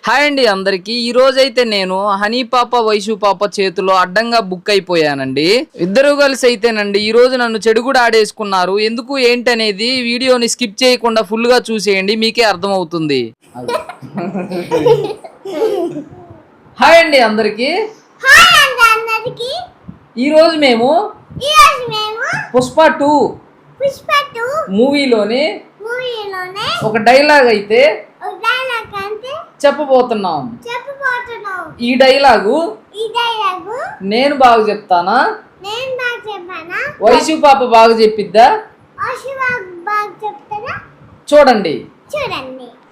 Hi అండి అందరికి. ఈ రోజైతే నేను హనీ పాప వైషు పాప చేతిలో అడ్డంగా బుక్ అయిపోయానండి. ఇద్దరు కలిసి అయితేనండి ఈ రోజు నన్ను చెడు కూడా ఆడేసుకున్నారు. ఎందుకు ఏంటనేది వీడియోని స్కిప్ చేయకుండా ఫుల్ గా చూసేయండి, మీకే అర్థమవుతుంది. హాయ్ అండి అందరికి. ఈ రోజు మేము పుష్ప 2 మూవీలోని ఒక డైలాగ్ అయితే చెప్పబోతున్నాం. ఈ డైలాగు నేను బాగా చెప్తానా, వైషు పాప బాగా చెప్పిద్దా? చూడండి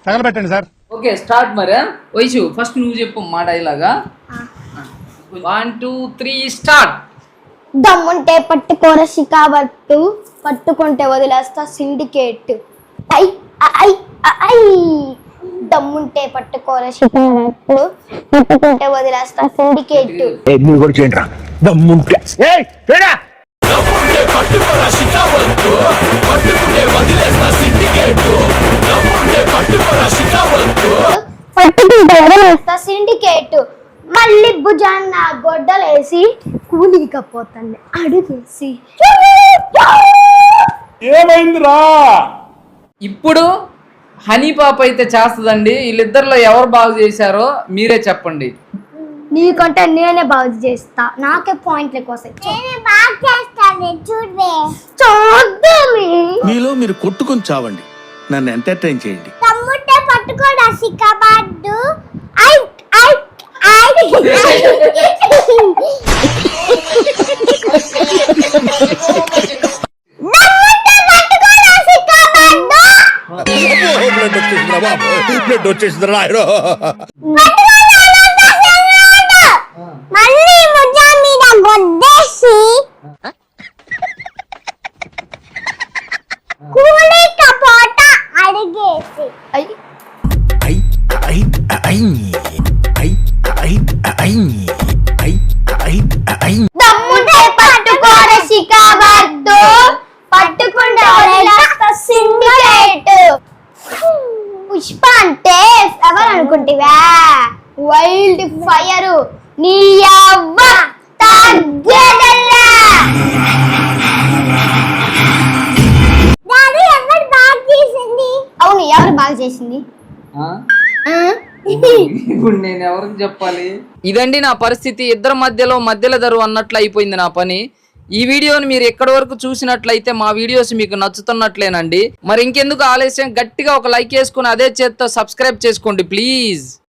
తగలబెట్టండి సార్. Okay start. మరి వైషు ఫస్ట్ నువ్వు చెప్పు మా డైలాగా. 1 2 3 స్టార్ట్. దమ్ముంటే పట్టుకోర షికాబట్టు, పట్టుకుంటే వదిలేస్తా సిండికేట్. ఐ ఐ ఐ దమ్ముంటే పట్టుకోర షికాబట్టు, పట్టుకుంటే వదిలేస్తా సిండికేట్. మీరు కూడా చేయండి రా. దమ్ముంటే పట్టుకుంటే వదిలేస్తా సిండికేట్. మళ్ళీ భుజాన్న గొడ్డలేసి కూలికపోతాను అడుగేసి. ఏమైందిరా? ఇప్పుడు హనీ పాప అయితే చేస్తుందండి. వీళ్ళిద్దరిలో ఎవరు బాగు చేశారో మీరే చెప్పండి. నీకంటే నేనే బాగు చేస్తా, నాకే పాయింట్లు కోసం. మీలో మీరు కొట్టుకొని చావండి, నన్ను ఎంటర్టైన్ చేయండి. పట్టుకోడా సిక్కబాడ్డు. బ్లడ్ వచ్చేసింది రాయరు. మళ్ళీ ముజా మీద గొడ్డేసి కూలికపోత అడిగేసి. దమ్ముంటే పట్టుకోర షికాబట్టు, పట్టుకుంటే వదిలేస్తా సిండికేట్. పుష్ప అంటే ఎవరు అనుకుంటివా? Wild fire. నీ అవ్వ తగ్గదల్లా. అవును, ఎవరు బాగా చేసింది? ఇప్పుడు నేను ఎవరికి చెప్పాలి? ఇదండి నా పరిస్థితి. ఇద్దరు మధ్యలో ధరు అన్నట్లు అయిపోయింది నా పని. ఈ వీడియోని మీరు ఎక్కడి వరకు చూసినట్లయితే మా వీడియోస్ మీకు నచ్చుతున్నట్లేనండి. మరి ఇంకెందుకు ఆలస్యం, గట్టిగా ఒక లైక్ చేసుకుని అదే చేత్తో సబ్స్క్రైబ్ చేసుకోండి ప్లీజ్.